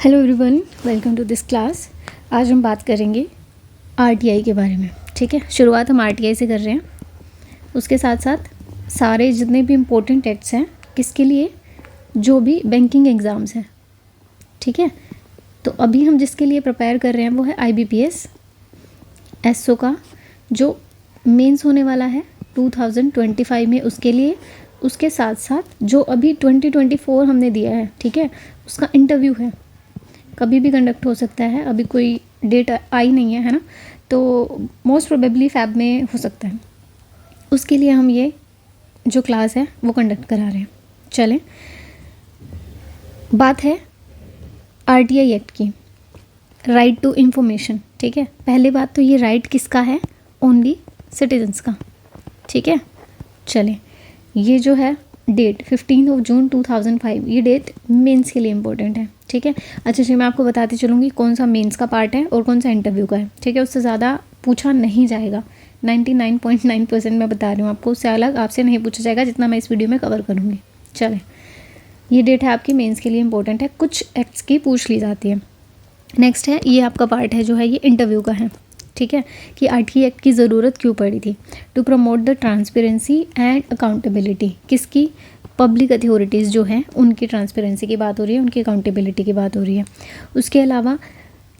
Hello everyone, welcome to this class. आज हम बात करेंगे आरटीआई के बारे में। ठीक है, शुरुआत हम आरटीआई से कर रहे हैं। उसके साथ साथ सारे जितने भी इम्पोर्टेंट एक्ट्स हैं किसके लिए, जो भी बैंकिंग एग्ज़ाम्स हैं। ठीक है, तो अभी हम जिसके लिए प्रिपेयर कर रहे हैं वो है IBPS एसओ का, जो मेंस होने वाला है 2025 में, उसके लिए। उसके साथ साथ जो अभी 2024 हमने दिया है, ठीक है, उसका इंटरव्यू है, कभी भी कंडक्ट हो सकता है। अभी कोई डेट आई नहीं है, है ना, तो मोस्ट प्रोबेबली फैब में हो सकता है। उसके लिए हम ये जो क्लास है वो कंडक्ट करा रहे हैं। चलें, बात है आरटीआई एक्ट की, राइट टू इंफॉर्मेशन। ठीक है, पहले बात तो ये राइट किसका है, ओनली सिटीजन्स का। ठीक है, चलें, ये जो है डेट 15 जून 2005, ये डेट मेंस के लिए इम्पोर्टेंट है। ठीक है, अच्छा जी, मैं आपको बताती चलूँगी कौन सा मेंस का पार्ट है और कौन सा इंटरव्यू का है। ठीक है, उससे ज़्यादा पूछा नहीं जाएगा, 99.9% मैं बता रही हूँ आपको, उससे अलग आपसे नहीं पूछा जाएगा जितना मैं इस वीडियो में कवर करूँगी। चलें, ये डेट है आपकी मेंस के लिए इम्पोर्टेंट है, कुछ एक्ट्स की पूछ ली जाती है। नेक्स्ट है, ये आपका पार्ट है जो है ये इंटरव्यू का है। ठीक है, कि आरटीआई एक्ट की ज़रूरत क्यों पड़ी थी, to promote the transparency and accountability. किसकी, पब्लिक अथॉरिटीज़ जो हैं उनकी ट्रांसपेरेंसी की बात हो रही है, उनकी अकाउंटेबिलिटी की बात हो रही है। उसके अलावा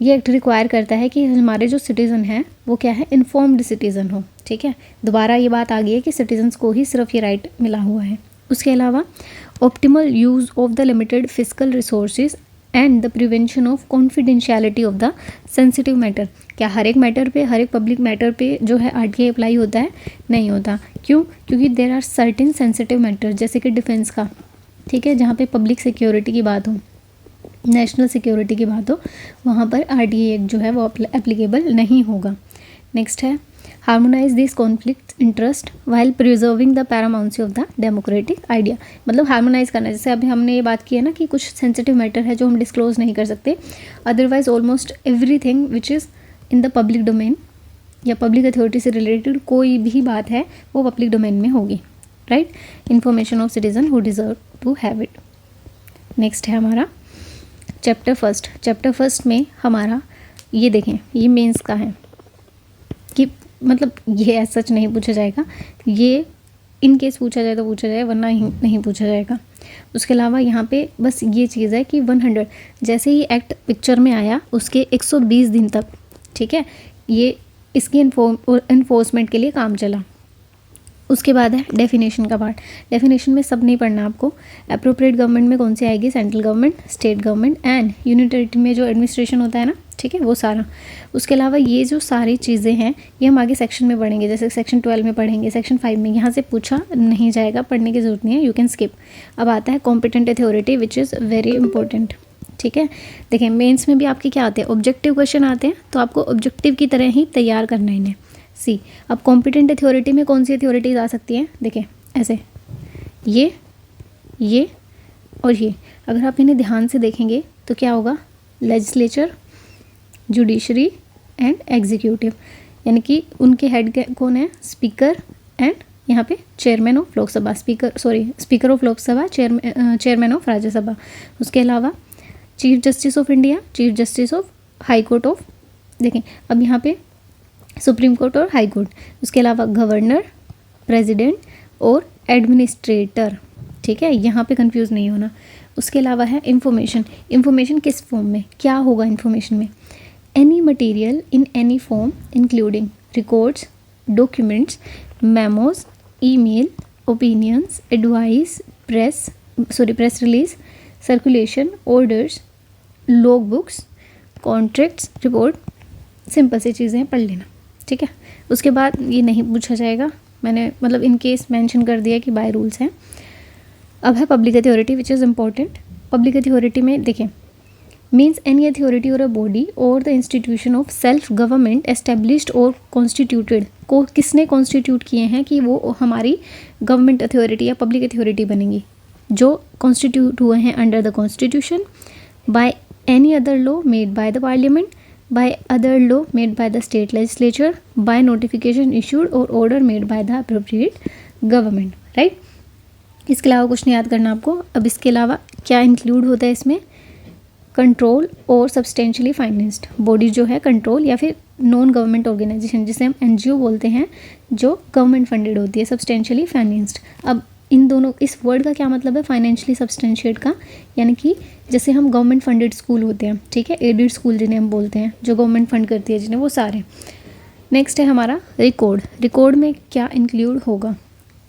ये एक्ट रिक्वायर करता है कि हमारे जो सिटीज़न हैं वो क्या है, इन्फॉर्म्ड सिटीज़न हो। ठीक है, दोबारा ये बात आ गई है कि सिटीजन्स को ही सिर्फ ये राइट मिला हुआ है। उसके अलावा optimal use of the limited physical resources and the prevention of confidentiality of the sensitive matter. क्या हर एक मैटर पे, हर एक पब्लिक मैटर पे जो है आरटीआई अप्लाई होता है? नहीं होता। क्यों? क्योंकि there are certain sensitive matter, जैसे कि डिफेंस का, ठीक है, जहाँ पे पब्लिक सिक्योरिटी की बात हो, नेशनल सिक्योरिटी की बात हो, वहाँ पर आरटीआई एक्ट जो है वो एप्लीकेबल नहीं होगा। नेक्स्ट है, harmonise this conflict interest while preserving the paramountcy of the democratic idea. मतलब हार्मोनाइज करना, जैसे अभी हमने ये बात की है ना कि कुछ सेंसिटिव मैटर है जो हम डिस्क्लोज नहीं कर सकते, otherwise almost everything which is in the public domain या पब्लिक अथॉरिटी से रिलेटेड कोई भी बात है वो पब्लिक डोमेन में होगी। Right, information of citizen who deserve to have it. Next है हमारा चैप्टर फर्स्ट। चैप्टर फर्स्ट में हमारा ये देखें, ये मेंस का है कि मतलब ये सच नहीं पूछा जाएगा, ये इन केस पूछा जाए तो पूछा जाए, वरना नहीं पूछा जाएगा। उसके अलावा यहाँ पे बस ये चीज़ है कि 100 जैसे ही एक्ट पिक्चर में आया उसके 120 दिन तक, ठीक है, ये इसकी इन्फोर्समेंट के लिए काम चला। उसके बाद है डेफिनेशन का पार्ट। डेफिनेशन में सब नहीं पढ़ना आपको। अप्रोप्रिएट गवर्नमेंट में कौन सी आएगी, central government, state government and union territory में जो एडमिनिस्ट्रेशन होता है ना, ठीक है, वो सारा। उसके अलावा ये जो सारी चीज़ें हैं ये हम आगे सेक्शन में पढ़ेंगे, जैसे सेक्शन 12 में पढ़ेंगे, सेक्शन 5 में। यहाँ से पूछा नहीं जाएगा, पढ़ने की ज़रूरत नहीं है, यू कैन स्किप। अब आता है competent authority which is very important. ठीक है, देखें मेंस में भी आपके क्या आते हैं, ऑब्जेक्टिव क्वेश्चन आते हैं, तो आपको ऑब्जेक्टिव की तरह ही तैयार करना है इन्हें। सी, अब कॉम्पिटेंट अथॉरिटी में कौन सी अथॉरिटीज़ आ सकती हैं, देखें ऐसे, ये और ये। अगर आप इन्हें ध्यान से देखेंगे तो क्या होगा, लेजिस्लेचर, जुडिशरी एंड एग्जीक्यूटिव, यानी कि उनके हेड कौन है, स्पीकर एंड यहाँ पे chairman of Lok Sabha, speaker of Lok Sabha, chairman of Rajya Sabha. उसके अलावा chief justice of India, chief justice of high court of, देखें अब यहाँ पे सुप्रीम कोर्ट और हाई कोर्ट। उसके अलावा गवर्नर, प्रेसिडेंट और एडमिनिस्ट्रेटर। ठीक है, यहाँ पे कंफ्यूज नहीं होना। उसके अलावा है इंफॉर्मेशन। इंफॉर्मेशन किस फॉर्म में, क्या होगा इंफॉर्मेशन में, any material in any form including records, documents, memos, email, opinions, advice, press release, circulation, orders, log books, contracts, report. Simple सी चीज़ें पढ़ लेना। ठीक है, उसके बाद ये नहीं पूछा जाएगा, मैंने मतलब इन केस मेंशन कर दिया कि बाय रूल्स हैं। अब है public authority which is important. Public authority में देखें, मीन्स एनी अथॉरिटी और अ बॉडी और the institution of self government established और कॉन्स्टिट्यूटेड, को किसने कॉन्स्टिट्यूट किए हैं कि वो हमारी गवर्नमेंट अथॉरिटी या पब्लिक अथॉरिटी बनेंगी, जो कॉन्स्टिट्यूट हुए हैं under the constitution, by any other law made by the parliament, by other law made by the state legislature, by notification issued or order made by the appropriate government. right? इसके अलावा कुछ नहीं याद करना आपको। अब इसके अलावा क्या इंक्लूड होता है इसमें, कंट्रोल और सब्सटेंशियली फाइनेंस्ड, बॉडी जो है कंट्रोल या फिर नॉन गवर्नमेंट ऑर्गेनाइजेशन जिसे हम एनजीओ बोलते हैं, जो गवर्नमेंट फंडेड होती है, सब्सटेंशियली फाइनेंस्ड। अब इन दोनों, इस वर्ड का क्या मतलब है, फाइनेंशियली सब्सटेंशिएट का, यानी कि जैसे हम गवर्नमेंट फंडेड स्कूल होते हैं, ठीक है, एडेड स्कूल जिन्हें हम बोलते हैं, जो गवर्नमेंट फंड करती है जिन्हें, वो सारे। नेक्स्ट है हमारा रिकॉर्ड। रिकॉर्ड में क्या इंक्लूड होगा,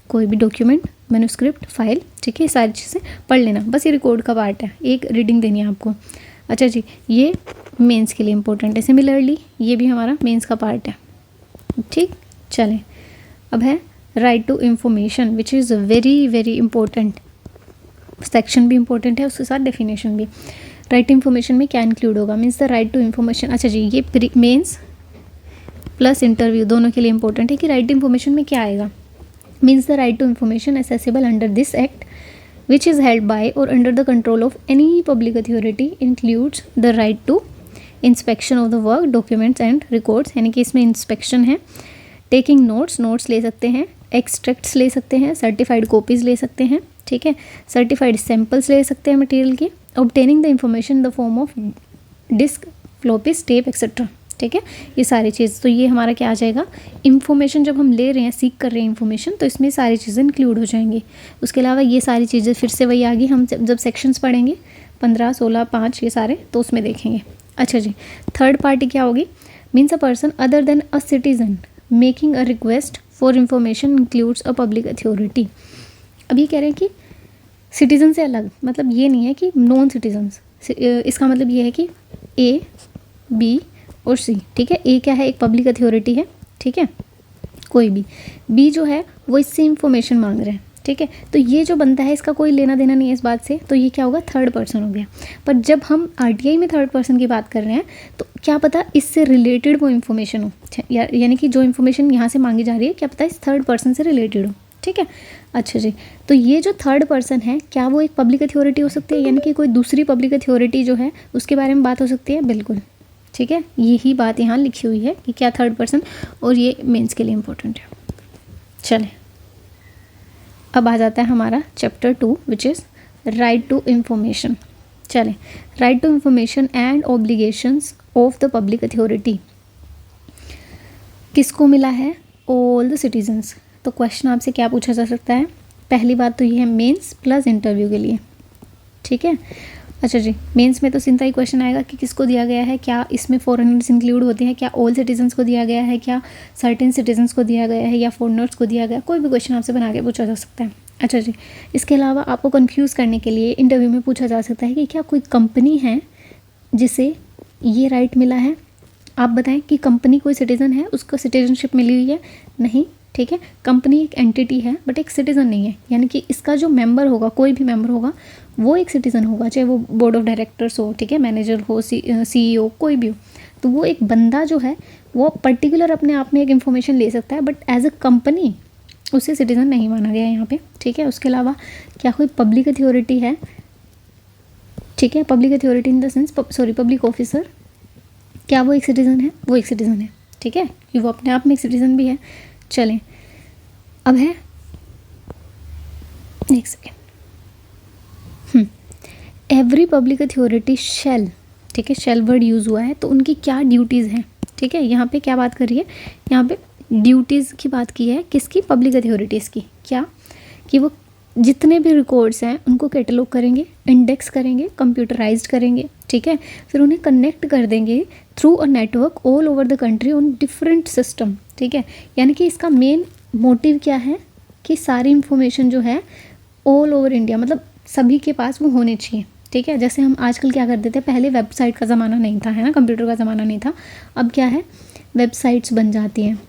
कोई भी डॉक्यूमेंट, मैन्युस्क्रिप्ट, फाइल, ठीक है, सारी चीज़ें पढ़ लेना, बस ये रिकॉर्ड का पार्ट है, एक रीडिंग देनी है आपको। अच्छा जी, ये मेंस के लिए इंपॉर्टेंट है, सिमिलरली ये भी हमारा मेंस का पार्ट है, ठीक। चलें, अब है right to information which is very very important, section भी इंपॉर्टेंट है, उसके साथ डेफिनेशन भी। राइट टू इंफॉर्मेशन में क्या इंक्लूड होगा, means the right to information. अच्छा जी, ये मेंस प्लस इंटरव्यू दोनों के लिए इंपॉर्टेंट है कि राइट टू इंफॉर्मेशन में क्या आएगा। Means the right to information accessible under this act which is held by or under the control of any public authority includes the right to inspection of the work documents and records, यानी कि इसमें inspection है, taking notes ले सकते हैं, extracts ले सकते हैं, सर्टिफाइड कॉपीज़ ले सकते हैं, ठीक है, सर्टिफाइड सैम्पल्स ले सकते हैं मटेरियल के, obtaining the information the form of disk, floppies, tape etcetera, ठीक है, ये सारी चीज़। तो ये हमारा क्या आ जाएगा, इन्फॉर्मेशन जब हम ले रहे हैं, सीख कर रहे हैं इन्फॉर्मेशन, तो इसमें सारी चीज़ें इंक्लूड हो जाएंगी। उसके अलावा ये सारी चीज़ें फिर से वही आ गई, हम जब सेक्शंस पढ़ेंगे 15, 16, 5 ये सारे, तो उसमें देखेंगे। अच्छा जी, थर्ड पार्टी क्या होगी, means a person other than a citizen making a request for information includes a public authority. अब ये कह रहे हैं कि सिटीजन से अलग, मतलब ये नहीं है कि नॉन सिटीजन्स, इसका मतलब ये है कि ए, बी और सी, ठीक है। ए क्या है, एक पब्लिक अथॉरिटी है, ठीक है, कोई भी। बी जो है वो इससे इंफॉर्मेशन मांग रहे हैं, ठीक है। तो ये जो बनता है इसका कोई लेना देना नहीं है इस बात से, तो ये क्या होगा, थर्ड पर्सन हो गया। पर जब हम आरटीआई में थर्ड पर्सन की बात कर रहे हैं, तो क्या पता इससे रिलेटेड वो इन्फॉर्मेशन हो, यानी कि जो इन्फॉर्मेशन यहाँ से मांगी जा रही है, क्या पता इस थर्ड पर्सन से रिलेटेड हो, ठीक है। अच्छा जी, तो ये जो थर्ड पर्सन है, क्या वो एक पब्लिक अथॉरिटी हो सकती है, यानी कि कोई दूसरी पब्लिक अथॉरिटी जो है उसके बारे में बात हो सकती है, बिल्कुल, ठीक है। यही बात यहाँ लिखी हुई है कि क्या थर्ड पर्सन, और ये मेंस के लिए इम्पोर्टेंट है। चलें, अब आ जाता है हमारा chapter 2 which is right to information. चलें, right to information and obligations of the public authority किसको मिला है, ऑल द सिटीजन्स। तो क्वेश्चन आपसे क्या पूछा जा सकता है, पहली बात तो ये है मेंस प्लस इंटरव्यू के लिए, ठीक है। अच्छा जी, मेंस में तो सिंपल ही क्वेश्चन आएगा कि किसको दिया गया है, क्या इसमें फॉरेनर्स इंक्लूड होते हैं, क्या ऑल सिटीजन्स को दिया गया है, क्या सर्टेन सिटीजन्स को दिया गया है, या फॉरेनर्स को दिया गया, कोई भी क्वेश्चन आपसे बना के पूछा जा सकता है। अच्छा जी, इसके अलावा आपको कंफ्यूज करने के लिए इंटरव्यू में पूछा जा सकता है कि क्या कोई कंपनी है जिसे ये राइट मिला है, आप बताएं कि कंपनी कोई सिटीज़न है, उसको सिटीजनशिप मिली हुई है, नहीं, ठीक है। कंपनी एक एंटिटी है बट एक सिटीज़न नहीं है, यानी कि इसका जो मेंबर होगा, कोई भी मेंबर होगा, वो एक सिटीज़न होगा, चाहे वो बोर्ड ऑफ डायरेक्टर्स हो, ठीक है, मैनेजर हो, CEO, कोई भी हो। तो वो एक बंदा जो है वो पर्टिकुलर अपने आप में एक इन्फॉर्मेशन ले सकता है, बट एज अ कंपनी उसे सिटीज़न नहीं माना गया यहाँ पे, ठीक है। उसके अलावा क्या कोई पब्लिक अथॉरिटी है, ठीक है, public authority in the sense public officer, क्या वो एक सिटीज़न है, वो एक सिटीज़न है, ठीक है, कि वो अपने आप में एक सिटीज़न भी है। चलें, अब है एक second, every public authority shall, ठीक है, शेल वर्ड यूज़ हुआ है, तो उनकी क्या ड्यूटीज़ हैं, ठीक है। यहाँ पे क्या बात कर रही है, यहाँ पे ड्यूटीज़ की बात की है, किसकी, पब्लिक अथॉरिटीज़ की, क्या कि वो जितने भी रिकॉर्ड्स हैं उनको कैटलॉग करेंगे, इंडेक्स करेंगे, कंप्यूटराइज्ड करेंगे, ठीक है, फिर उन्हें कनेक्ट कर देंगे through a network all over the country on different system, ठीक है। यानी कि इसका मेन मोटिव क्या है कि सारी इंफॉर्मेशन जो है ऑल ओवर इंडिया, मतलब सभी के पास वो होने चाहिए, ठीक है। जैसे हम आजकल क्या कर देते हैं, पहले वेबसाइट का ज़माना नहीं था, है ना, कंप्यूटर का ज़माना नहीं था, अब क्या है, वेबसाइट्स बन जाती हैं,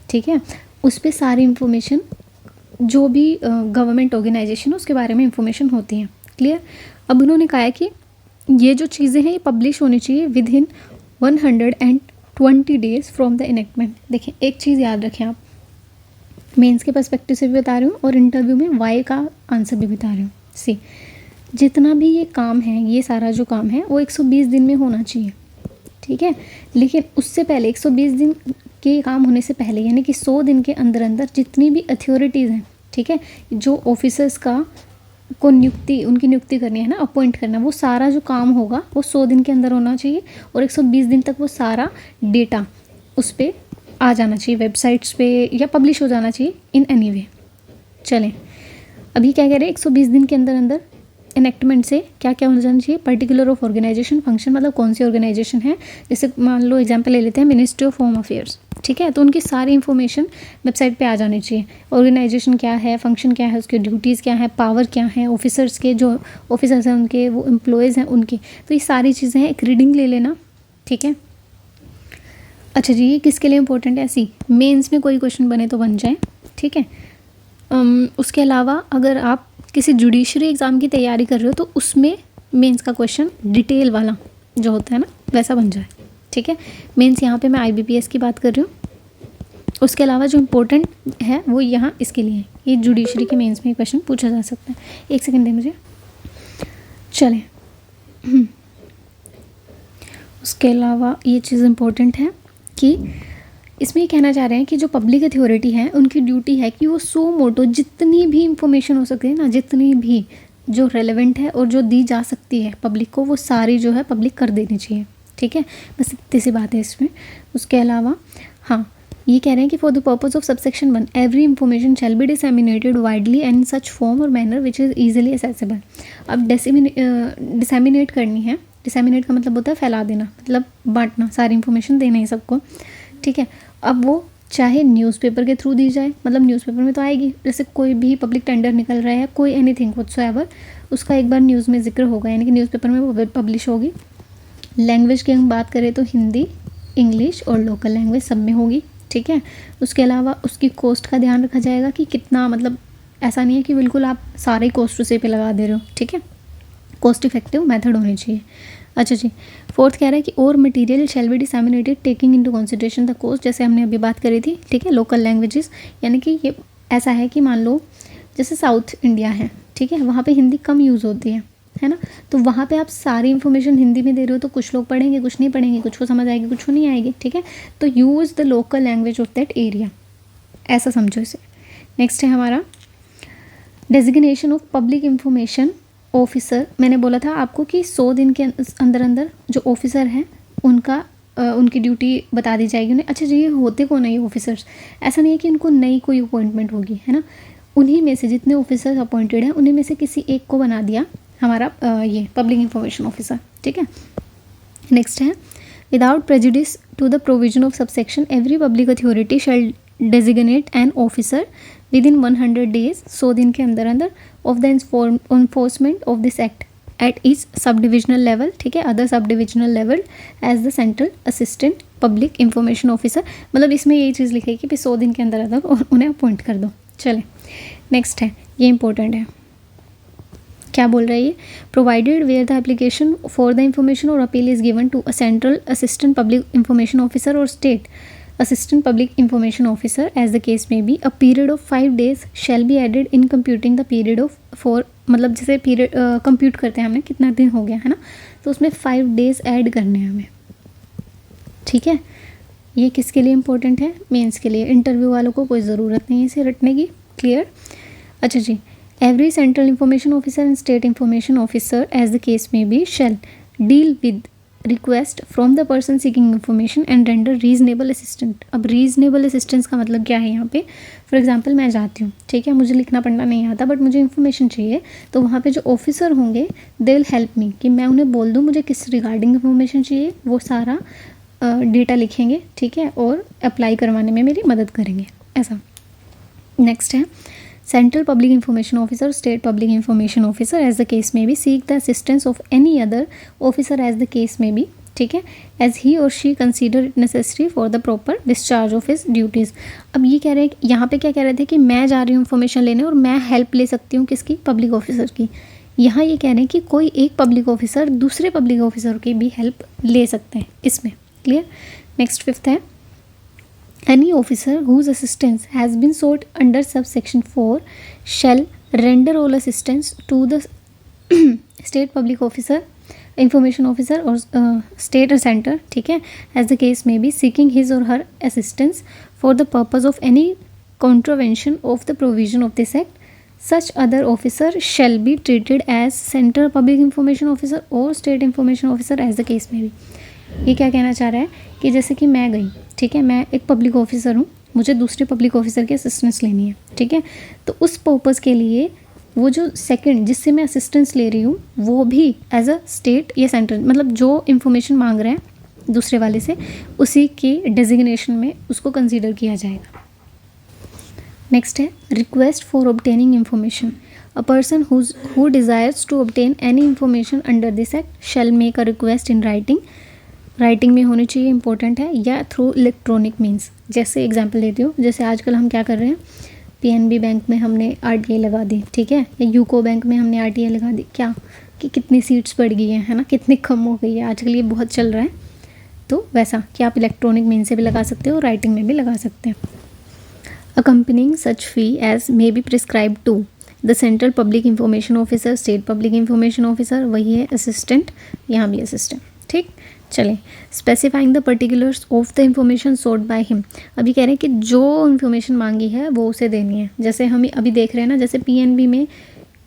ठीक है, उस पर सारी इंफॉर्मेशन जो भी गवर्नमेंट ऑर्गेनाइजेशन है उसके बारे में इंफॉर्मेशन होती है, क्लियर। अब उन्होंने कहा है कि ये जो चीज़ें हैं ये पब्लिश होनी चाहिए with in 120 days from the enactment. देखिए, एक चीज़ याद रखें आप, मेंस के पर्सपेक्टिव से भी बता रही हूँ और इंटरव्यू में वाई का आंसर भी बता रही हूँ। सी, जितना भी ये काम है, ये सारा जो काम है वो 120 दिन में होना चाहिए, ठीक है। लेकिन उससे पहले 120 दिन के काम होने से पहले, यानी कि 100 दिन के अंदर अंदर जितनी भी अथॉरिटीज़ हैं, ठीक है, जो ऑफिसर्स का को उनकी नियुक्ति करनी है ना, अपॉइंट करना, वो सारा जो काम होगा वो 100 दिन के अंदर होना चाहिए और 120 दिन तक वो सारा डेटा उस पर आ जाना चाहिए, वेबसाइट्स पे या पब्लिश हो जाना चाहिए इन एनी वे। चलें, अभी क्या कह रहे हैं, 120 दिन के अंदर अंदर एनेक्टमेंट से क्या क्या हो जाना चाहिए, पर्टिकुलर ऑफ ऑर्गेनाइजेशन फंक्शन, मतलब कौन सी ऑर्गेनाइजेशन है, जैसे मान लो एग्जांपल ले लेते हैं मिनिस्ट्री ऑफ होम अफेयर्स, ठीक है, तो उनकी सारी इन्फॉर्मेशन वेबसाइट पे आ जानी चाहिए। ऑर्गेनाइजेशन क्या है, फंक्शन क्या है, उसके ड्यूटीज़ क्या है, पावर क्या है, ऑफिसर्स के जो ऑफिसर्स हैं उनके, वो एम्प्लॉयज़ हैं उनके, तो ये सारी चीज़ें हैं, एक रीडिंग ले लेना, ठीक है। अच्छा जी, ये किसके लिए इंपॉर्टेंट है, ऐसी मेंस में कोई क्वेश्चन बने तो बन जाए, ठीक है। उसके अलावा अगर आप किसी जुडिशरी एग्ज़ाम की तैयारी कर रहे हो तो उसमें मेंस का क्वेश्चन डिटेल वाला जो होता है ना वैसा बन जाए, ठीक है। मेंस यहाँ पे मैं IBPS की बात कर रही हूँ। उसके अलावा जो इम्पोर्टेंट है वो यहाँ इसके लिए है, ये जुडिशरी के मेंस में क्वेश्चन पूछा जा सकता है। एक सेकेंड दे मुझे। चलें, उसके अलावा ये चीज़ इम्पोर्टेंट है कि इसमें ये कहना चाह रहे हैं कि जो पब्लिक अथॉरिटी है उनकी ड्यूटी है कि वो सो मोटो जितनी भी इंफॉर्मेशन हो सकती है ना, जितनी भी जो रेलेवेंट है और जो दी जा सकती है पब्लिक को, वो सारी जो है पब्लिक कर देनी चाहिए, ठीक है। बस इतनी सी बात है इसमें। उसके अलावा हाँ, ये कह रहे हैं कि for the purpose of subsection 1 every information shall be disseminated widely and in such form और manner which is easily accessible. अब डिसएमिनेट करनी है, डिसएमिनेट का मतलब होता है फैला देना, मतलब बांटना, सारी इंफॉर्मेशन देना है सबको, ठीक है। अब वो चाहे न्यूज़पेपर के थ्रू दी जाए, मतलब न्यूज़पेपर में तो आएगी, जैसे कोई भी पब्लिक टेंडर निकल रहा है, कोई एनीथिंग व्हाटसोएवर, उसका एक बार न्यूज़ में जिक्र होगा, यानी कि न्यूज़पेपर में वो पब्लिश होगी। लैंग्वेज की हम बात करें तो हिंदी, इंग्लिश और लोकल लैंग्वेज सब में होगी, ठीक है। उसके अलावा उसकी कॉस्ट का ध्यान रखा जाएगा कि कितना, मतलब ऐसा नहीं है कि बिल्कुल आप सारे कॉस्ट उसी पे लगा दे रहे हो, ठीक है। कॉस्ट इफेक्टिव मेथड होनी चाहिए। अच्छा जी, फोर्थ कह रहा है कि और material shall be disseminated taking into consideration the cost, जैसे हमने अभी बात करी थी, ठीक है। लोकल लैंग्वेजेस, यानी कि ये ऐसा है कि मान लो जैसे साउथ इंडिया है, ठीक है, वहाँ पे हिंदी कम यूज़ होती है ना, तो वहाँ पे आप सारी इन्फॉर्मेशन हिंदी में दे रहे हो तो कुछ लोग पढ़ेंगे, कुछ नहीं पढ़ेंगे, कुछ को समझ आएगी, कुछ को नहीं आएगी, ठीक है। तो use the local language of that area, ऐसा समझो इसे। नेक्स्ट है हमारा designation of public information officer. मैंने बोला था आपको कि 100 दिन के अंदर अंदर जो ऑफिसर हैं उनका उनकी ड्यूटी बता दी जाएगी उन्हें। अच्छा जी, ये होते कौन है ये ऑफिसर्स? ऐसा नहीं है कि उनको नई कोई अपॉइंटमेंट होगी, है ना, उन्हीं में से जितने ऑफिसर्स अपॉइंटेड हैं उन्हीं में से किसी एक को बना दिया हमारा ये पब्लिक इंफॉर्मेशन ऑफिसर, ठीक है। नेक्स्ट है without prejudice to the provision of subsection every public authority shall designate an officer within 100 days, 100 दिन के अंदर अंदर of the enforcement of this act at each sub divisional level, ठीक है, other sub divisional level as the central assistant public information officer. मतलब इसमें यही चीज़ लिखेगी कि 100 दिन के अंदर अंदर और उन्हें अपॉइंट कर दो। चले, नेक्स्ट है, ये इंपॉर्टेंट है, क्या बोल रहा है ये, provided where the application for the information or appeal is given to a central assistant public information officer or state assistant public information officer as the case may be, a period of 5 days shall be added in computing the period of for, मतलब जैसे period compute करते हैं हमने कितना दिन हो गया है ना, तो उसमें 5 days ऐड करने हैं हमें, ठीक है। ये किसके लिए इंपॉर्टेंट है? मेंस के लिए। इंटरव्यू वालों को कोई ज़रूरत नहीं है इसे रटने की, क्लियर। अच्छा जी, every central information officer and state information officer as the case may be shall deal with request from the person seeking information and render reasonable assistant. अब रीजनेबल असिस्टेंस का मतलब क्या है यहाँ पे? फॉर एग्जांपल मैं जाती हूँ, ठीक है, मुझे लिखना पढ़ना नहीं आता बट मुझे इन्फॉर्मेशन चाहिए, तो वहाँ पे जो ऑफिसर होंगे दे विल हेल्प मी, कि मैं उन्हें बोल दूँ मुझे किस रिगार्डिंग इन्फॉर्मेशन चाहिए, वो सारा डेटा लिखेंगे, ठीक है, और अप्लाई करवाने में मेरी मदद करेंगे, ऐसा। नेक्स्ट है central public information officer, state public information officer as the case may be seek the assistance of any other officer as the case may be, ठीक है, as he or she consider it necessary for the proper discharge of his duties. अब ये कह रहे हैं, यहाँ पे क्या कह रहे थे कि मैं जा रही हूँ इन्फॉर्मेशन लेने और मैं हेल्प ले सकती हूँ किसकी? पब्लिक ऑफिसर की। यहाँ ये कह रहे हैं कि कोई एक पब्लिक ऑफिसर दूसरे पब्लिक ऑफिसर की भी हेल्प ले सकते हैं इसमें, क्लियर। नेक्स्ट फिफ्थ है any officer whose assistance has been sought under subsection 4 shall render all assistance to the state public officer information officer or state or center, ठीक है, as the case may be, seeking his or her assistance for the purpose of any contravention of the provision of this act such other officer shall be treated as central public information officer or state information officer as the case में be. ये क्या कहना चाह रहा है कि जैसे कि मैं गई, ठीक है, मैं एक पब्लिक ऑफिसर हूँ, मुझे दूसरे पब्लिक ऑफिसर की असिस्टेंस लेनी है, ठीक है, तो उस पर्पज़ के लिए वो जो सेकंड जिससे मैं असिस्टेंस ले रही हूँ वो भी एज अ स्टेट या सेंट्रल, मतलब जो इन्फॉर्मेशन मांग रहे हैं दूसरे वाले से उसी की डेजिग्नेशन में उसको कंसीडर किया जाएगा। नेक्स्ट है request for obtaining information. A person who desires to obtain any information under this act shall make a request in writing, writing में होनी चाहिए, इंपॉर्टेंट है, या थ्रू इलेक्ट्रॉनिक मीन्स। जैसे एग्जांपल देती हूँ, जैसे आजकल हम क्या कर रहे हैं, पीएनबी बैंक में हमने आरटीआई लगा दी, ठीक है, या यूको बैंक में हमने आरटीआई लगा दी, क्या कि कितनी सीट्स बढ़ गई हैं, है ना, कितनी कम हो गई है, आजकल ये बहुत चल रहा है। तो वैसा कि आप इलेक्ट्रॉनिक मीन से भी लगा सकते हो, राइटिंग में भी लगा सकते हैं। Accompanying such fee as may be prescribe to the central public information officer, state public information officer, वही है असिस्टेंट, यहाँ भी असिस्टेंट, ठीक। चलें, specifying the particulars of the information sought by him. अभी कह रहे हैं कि जो इन्फॉर्मेशन मांगी है वो उसे देनी है। जैसे हम अभी देख रहे हैं ना, जैसे पीएनबी में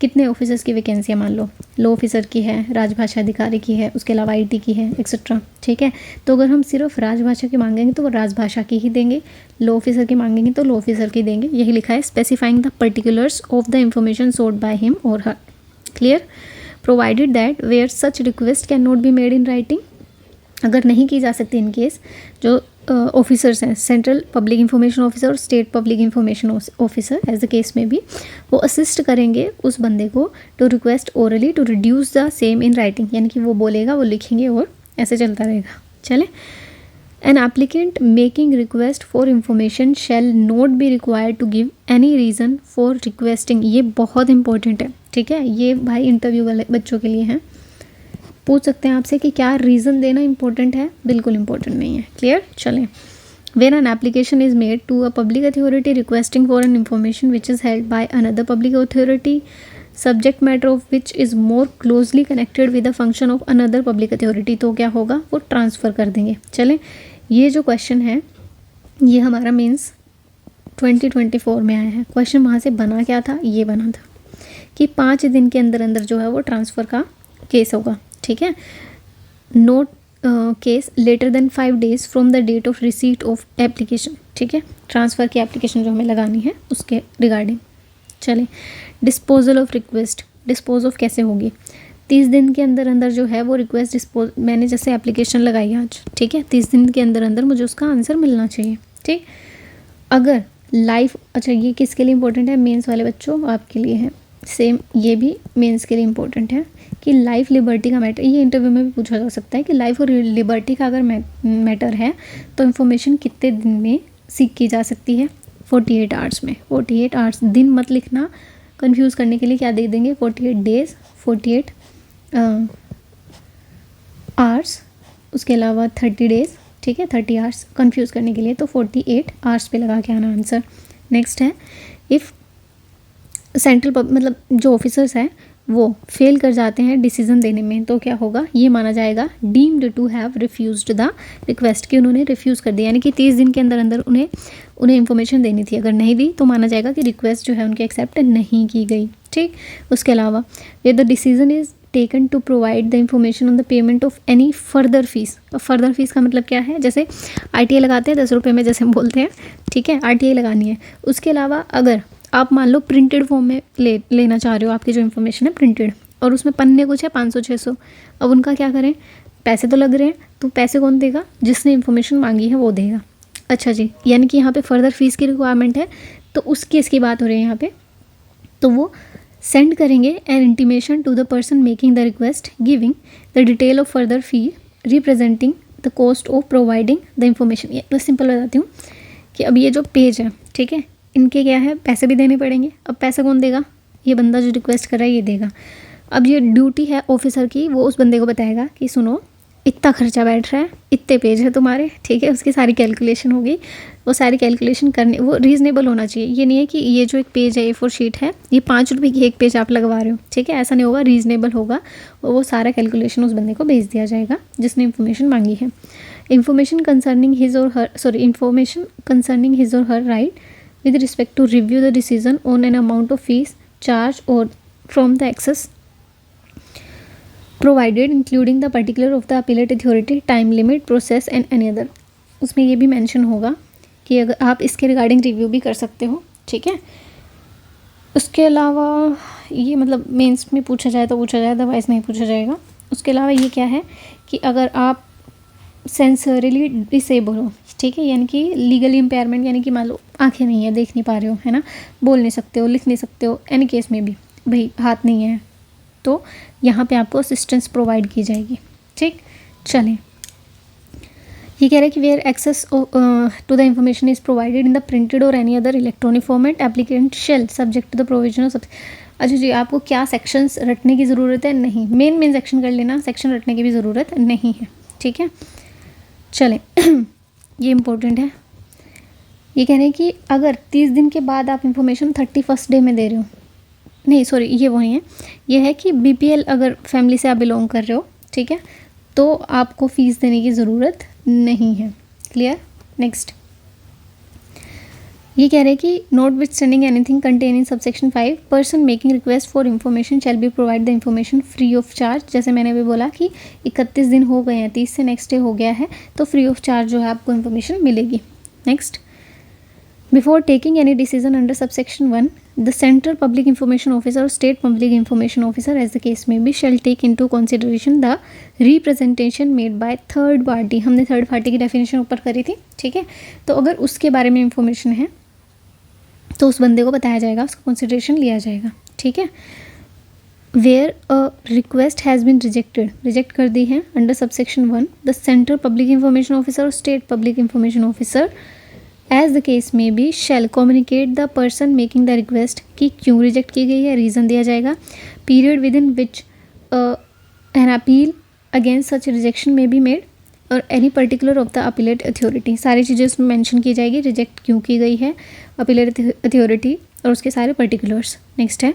कितने ऑफिसर्स की वैकेंसी है, मान लो लो ऑफिसर की है, राजभाषा अधिकारी की है, उसके अलावा आईटी की है, एक्सेट्रा, ठीक है। तो अगर हम सिर्फ राजभाषा की मांगेंगे तो वो राजभाषा की ही देंगे, लो ऑफिसर की मांगेंगे तो लो ऑफिसर की देंगे। यही लिखा है, specifying the particulars of the information sought by him or her. Clear. Provided that where such request can not be made in writing, अगर नहीं की जा सकती इन केस, जो ऑफिसर्स हैं central public information officer or state public information officer as the case में be, वो assist करेंगे उस बंदे को to request orally to reduce the same in writing, यानी कि वो बोलेगा, वो लिखेंगे और ऐसे चलता रहेगा। चले, an applicant making request for information shall not be required to give any reason for requesting. ये बहुत इंपॉर्टेंट है, ठीक है, ये भाई इंटरव्यू वाले बच्चों के लिए हैं, पूछ सकते हैं आपसे कि क्या रीज़न देना इंपॉर्टेंट है, बिल्कुल इंपॉर्टेंट नहीं है। क्लियर। चलें, where an application is made to a public authority requesting for an information which is held by another public authority, subject matter of which is more closely connected with the function of another public authority, तो क्या होगा, वो transfer कर देंगे। चलें, ये जो question है ये हमारा मीन्स 2024 में आया है। क्वेश्चन वहाँ से बना क्या था, ये बना था कि 5 दिन के अंदर अंदर जो है वो ट्रांसफ़र का केस होगा, ठीक है। Not case later than 5 days from the date of receipt of application, ठीक है, ट्रांसफ़र की एप्लीकेशन जो हमें लगानी है उसके रिगार्डिंग। चलें, disposal of request, dispose of कैसे होगी, 30 दिन के अंदर अंदर जो है वो रिक्वेस्ट डिस्पोज, मैंने जैसे एप्लीकेशन लगाई आज, ठीक है, 30 दिन के अंदर अंदर मुझे उसका आंसर मिलना चाहिए, ठीक। अगर लाइफ, अच्छा ये किसके लिए इंपॉर्टेंट है, मेंस वाले बच्चों आपके लिए है, सेम ये भी मेंस के लिए इंपॉर्टेंट है कि लाइफ लिबर्टी का मैटर, ये इंटरव्यू में भी पूछा जा सकता है कि लाइफ और लिबर्टी का अगर मैटर है तो इन्फॉर्मेशन कितने दिन में सीख की जा सकती है, 48 आवर्स में। 48 आवर्स, दिन मत लिखना, कंफ्यूज करने के लिए क्या दे देंगे, 48 डेज, 48 आवर्स, उसके अलावा 30 डेज, ठीक है, 30 आवर्स कंफ्यूज करने के लिए, तो 48 आवर्स पे लगा के आना आंसर। नेक्स्ट है, इफ़ सेंट्रल मतलब जो ऑफिसर्स हैं वो फेल कर जाते हैं डिसीजन देने में, तो क्या होगा, ये माना जाएगा deemed to have refused the request, कि उन्होंने रिफ्यूज़ कर दिया, यानी कि 30 दिन के अंदर अंदर उन्हें इन्फॉर्मेशन देनी थी, अगर नहीं दी तो माना जाएगा कि रिक्वेस्ट जो है उनकी एक्सेप्ट नहीं की गई, ठीक। उसके अलावा ये the decision is taken to provide the information on the payment of any further fees. अब फर्दर फीस का मतलब क्या है, जैसे आरटीआई लगाते हैं 10 रुपये में, जैसे हम बोलते हैं, ठीक है, आरटीआई लगानी है। उसके अलावा अगर आप मान लो प्रिंटेड फॉर्म में लेना चाह रहे हो, आपकी जो इन्फॉर्मेशन है प्रिंटेड, और उसमें पन्ने कुछ है 500-600, अब उनका क्या करें, पैसे तो लग रहे हैं, तो पैसे कौन देगा, जिसने इन्फॉर्मेशन मांगी है वो देगा। अच्छा जी, यानी कि यहाँ पे फर्दर फीस की रिक्वायरमेंट है, तो उस केस की बात हो रही है यहाँ पे, तो वो सेंड करेंगे an intimation to the person making the request giving the detail of further fee representing the cost of providing the information. ये तो सिंपल बताती हूँ कि अब ये जो पेज है, ठीक है, इनके क्या है, पैसे भी देने पड़ेंगे। अब पैसा कौन देगा, ये बंदा जो रिक्वेस्ट कर रहा है ये देगा। अब ये ड्यूटी है ऑफिसर की, वो उस बंदे को बताएगा कि सुनो इतना खर्चा बैठ रहा है, इतने पेज है तुम्हारे, ठीक है, उसकी सारी कैलकुलेशन होगी, वो सारी कैलकुलेशन करने, वो रीज़नेबल होना चाहिए। ये नहीं है कि ये जो एक पेज है A4 शीट है, ये 5 रुपये की एक पेज आप लगवा रहे हो, ठीक है, ऐसा नहीं होगा, रीज़नेबल होगा, और वो सारा कैलकुलेशन उस बंदे को भेज दिया जाएगा जिसने इन्फॉर्मेशन मांगी है। इन्फॉर्मेशन कंसर्निंग हिज और हर right with respect to review the decision on an amount of fees charge or from the access provided including the particular of the appellate authority, time limit, process and any other. उसमें ये भी mention होगा कि अगर आप इसके regarding review भी कर सकते हो, ठीक है। उसके अलावा ये मतलब मेंस में पूछा जाए तो पूछा जाए, अदरवाइज़ नहीं पूछा जाएगा। उसके अलावा ये क्या है कि अगर आप सेंसरली डिसेबल हो, ठीक है, यानी कि लीगली इम्पेयरमेंट, यानी कि मान लो आंखें नहीं है, देख नहीं पा रहे हो, है ना, बोल नहीं सकते हो, लिख नहीं सकते हो, एनी केस में भी भाई हाथ नहीं है, तो यहाँ पे आपको असिस्टेंस प्रोवाइड की जाएगी, ठीक। चलें, ये कह रहे हैं कि where access to the information is provided in the printed or any other electronic format, applicant shall subject to the provision of. अच्छा जी, आपको क्या सेक्शंस रटने की ज़रूरत है? नहीं, मेन सेक्शन कर लेना, सेक्शन रटने की भी ज़रूरत नहीं है, ठीक है। चलें ये इम्पोर्टेंट है। ये कह रहे हैं कि अगर 30 दिन के बाद आप इंफॉर्मेशन 31st डे में दे रहे हो, नहीं सॉरी ये वही है, ये है कि BPL अगर फैमिली से आप बिलोंग कर रहे हो, ठीक है, तो आपको फ़ीस देने की ज़रूरत नहीं है। क्लियर। नेक्स्ट, ये कह रहे हैं कि not with standing anything contain in subsection 5, person making request for information shall be provide the information free of charge. जैसे मैंने अभी बोला कि 31 दिन हो गए हैं, 30 से नेक्स्ट डे हो गया है, तो फ्री ऑफ चार्ज जो है आपको इन्फॉर्मेशन मिलेगी। Next, before taking any decision under subsection 1, the central public information officer or state public information officer as the case may be shall take into consideration the representation made by third party. हमने third party की definition ऊपर करी थी, ठीक है। तो अगर उसके बारे में इंफॉर्मेशन है तो उस बंदे को बताया जाएगा, उसका कंसिडरेशन लिया जाएगा, ठीक है। Where a request has been reject कर दी है under subsection 1, the central public information officer or state public information officer as the case may be shall communicate the person making the request कि क्यों reject की गई है, reason दिया जाएगा, period within which an appeal against such rejection may be made or any particular of the appellate authority. सारी चीज़ें उसमें मेंशन की जाएगी, रिजेक्ट क्यों की गई है, अपीलेट अथॉरिटी और उसके सारे पर्टिकुलर्स। नेक्स्ट है,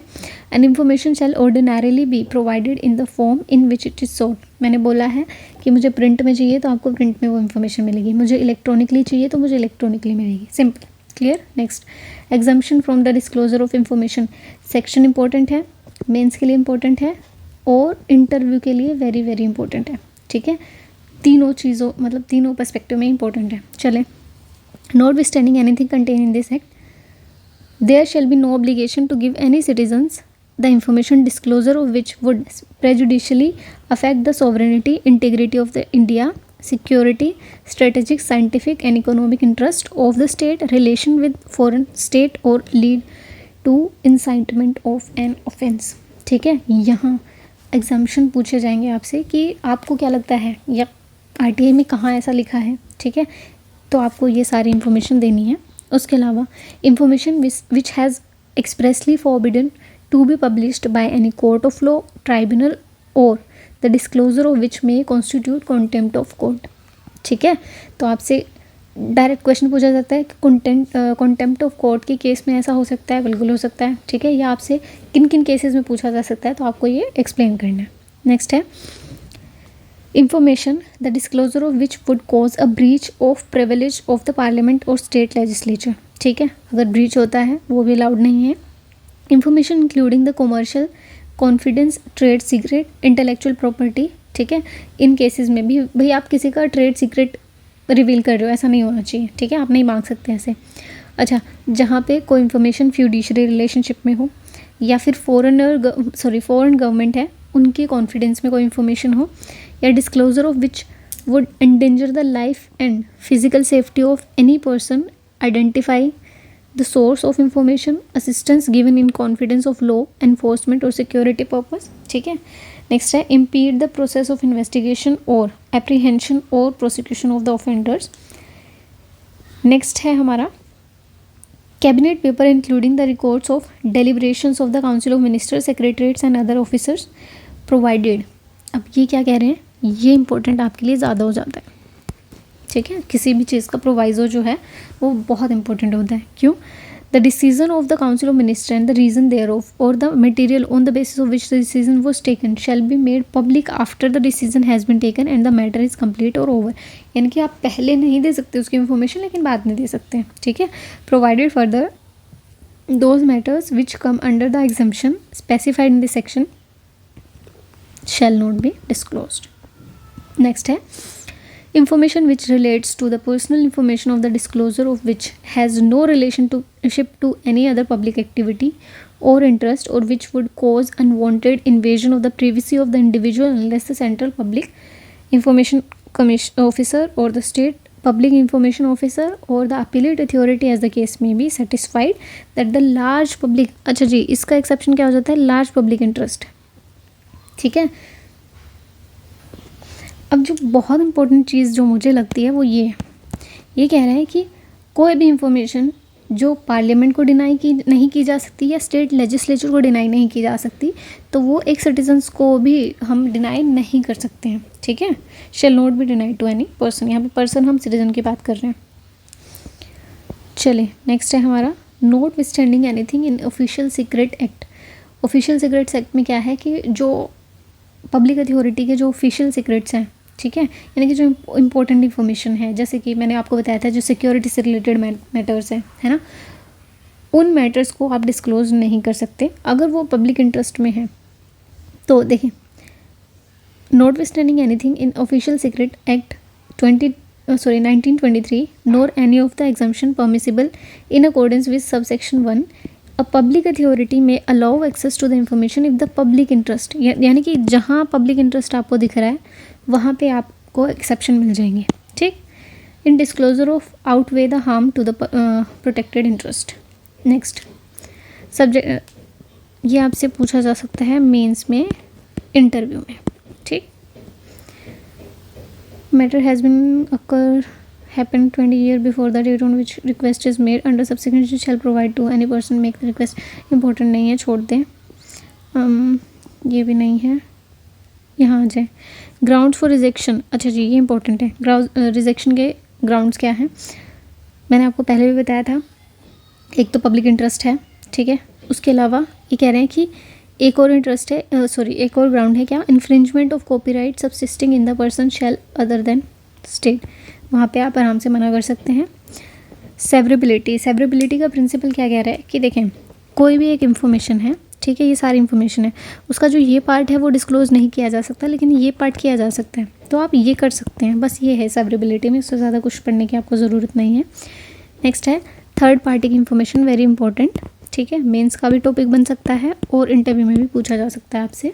an information shall ordinarily be provided in the form in which it is sold. मैंने बोला है कि मुझे प्रिंट में चाहिए तो आपको प्रिंट में वो इन्फॉर्मेशन मिलेगी, मुझे इलेक्ट्रॉनिकली चाहिए तो मुझे इलेक्ट्रॉनिकली मिलेगी, simple. Clear. Next, exemption from the disclosure of information. Section important है, मेंस के लिए इंपॉर्टेंट है और इंटरव्यू के लिए वेरी वेरी इंपॉर्टेंट है, ठीक है। तीनों चीज़ों मतलब तीनों पर्सपेक्टिव में इंपॉर्टेंट है। चलें, notwithstanding anything contain in this act, there shall be no obligation to give any citizens the information disclosure of which would prejudicially affect the sovereignty, integrity of the India, security, strategic, scientific and economic interest of the state, relation with foreign state or lead to incitement of an offence. ठीक है, यहाँ exemption पूछे जाएंगे आपसे कि आपको क्या लगता है या RTI में कहाँ ऐसा लिखा है, ठीक है, तो आपको ये सारी इन्फॉर्मेशन देनी है। उसके अलावा information which has expressly forbidden to be published by any court of law, tribunal और the disclosure of which may constitute contempt of court. ठीक है, तो आपसे डायरेक्ट क्वेश्चन पूछा जाता है कि कॉन्टेम्प्ट ऑफ कोर्ट के केस में ऐसा हो सकता है, बिल्कुल हो सकता है, ठीक है, या आपसे किन किन केसेस में पूछा जा सकता है, तो आपको ये एक्सप्लेन करना है। नेक्स्ट है information the disclosure of which would cause a breach of privilege of the parliament और स्टेट लेजिस्लेचर। ठीक है, अगर ब्रीच होता है वो भी अलाउड नहीं है। Information including the commercial, confidence, trade secret, intellectual property. ठीक है, इन केसेस में भी भाई आप किसी का ट्रेड सीक्रेट रिवील कर रहे हो, ऐसा नहीं होना चाहिए, ठीक है, आप नहीं मांग सकते ऐसे। अच्छा, जहाँ पे कोई इन्फॉर्मेशन फ्यूडिशरी रिलेशनशिप में हो या फिर फॉरेन गवर्नमेंट है उनके कॉन्फिडेंस में कोई इन्फॉर्मेशन हो, या disclosure of which would endanger the life and physical safety of any person, identify the source of information, assistance given in confidence of law enforcement or security purpose. ठीक है, next है impede the process of investigation or apprehension or prosecution of the offenders. Next है हमारा cabinet paper including the records of deliberations of the council of ministers, secretariats and other officers provided. अब ये क्या कह रहे हैं, ये इंपॉर्टेंट आपके लिए ज़्यादा हो जाता है। ठीक है, किसी भी चीज़ का प्रोवाइजो जो है वो बहुत इंपॉर्टेंट होता है। क्यों? The decision of the council of minister and the reason thereof और the material on the basis of which the decision was taken shall be made public after the decision has been taken and the matter is complete or over. यानी कि आप पहले नहीं दे सकते उसकी information, लेकिन बाद में दे सकते हैं। ठीक है, provided further those matters which come under the exemption specified in the section shall not be disclosed. Next है information which relates to the personal information of the disclosure of which has no relationship to any other public activity or interest or which would cause unwanted invasion of the privacy of the individual unless the central public information officer or the state public information officer or the appellate authority as the case may be satisfied that the large public, अच्छा जी इसका exception क्या हो जाता है, large public interest. ठीक है. अब जो बहुत इंपॉर्टेंट चीज़ जो मुझे लगती है वो ये कह रहा है कि कोई भी इंफॉर्मेशन जो पार्लियामेंट को नहीं की जा सकती या स्टेट लेजिस्लेचर को डिनाई नहीं की जा सकती, तो वो एक सिटीजन्स को भी हम डिनाई नहीं कर सकते हैं. ठीक है. Shall not be deny to any person. यहाँ पे पर्सन हम सिटीजन की बात कर रहे हैं. चले नेक्स्ट है हमारा not withstanding anything in official secret act. Official secrets act में क्या है कि जो पब्लिक अथॉरिटी के जो ऑफिशियल सीक्रेट्स हैं, ठीक है, यानी कि जो इम्पोर्टेंट इन्फॉर्मेशन है, जैसे कि मैंने आपको बताया था जो सिक्योरिटी से रिलेटेड मैटर्स है ना, उन मैटर्स को आप डिस्क्लोज नहीं कर सकते अगर वो पब्लिक इंटरेस्ट में है. तो देखिए not withstanding anything in official secret act 1923 nor any of the exemption permissible in accordance with subsection 1, a public authority may allow access to the information if the public interest, यानी कि जहाँ public interest आपको दिख रहा है वहाँ पे आपको एक्सेप्शन मिल जाएंगे. ठीक. In disclosure of outweigh the harm to the protected interest. Next subject ये आपसे पूछा जा सकता है मेंस में, इंटरव्यू में. ठीक. Matter has been occur happened 20 years before the date on which request is made under subsequent shall provide to any person make the request. important नहीं है, छोड़ दें. ये भी नहीं है, यहाँ आ जाए. Grounds for rejection. अच्छा जी ये इंपॉर्टेंट है. रिजेक्शन के ग्राउंड्स क्या हैं मैंने आपको पहले भी बताया था. एक तो पब्लिक इंटरेस्ट है, ठीक है. उसके अलावा ये कह रहे हैं कि एक और इंटरेस्ट है, एक और ग्राउंड है क्या, infringement of copyright subsisting in the person shall other than state. वहाँ पे आप आराम से मना कर सकते हैं. सेवरेबिलिटी का प्रिंसिपल क्या कह रहा है कि देखें कोई भी एक इन्फॉर्मेशन है, ठीक है, ये सारी इन्फॉर्मेशन है, उसका जो ये पार्ट है वो डिस्क्लोज़ नहीं किया जा सकता लेकिन ये पार्ट किया जा सकता है, तो आप ये कर सकते हैं. बस ये है सेवरेबिलिटी में, उससे ज़्यादा कुछ पढ़ने की आपको ज़रूरत नहीं है. नेक्स्ट है थर्ड पार्टी की इन्फॉर्मेशन, वेरी इंपॉर्टेंट. ठीक है. मेंस का भी टॉपिक बन सकता है और इंटरव्यू में भी पूछा जा सकता है आपसे.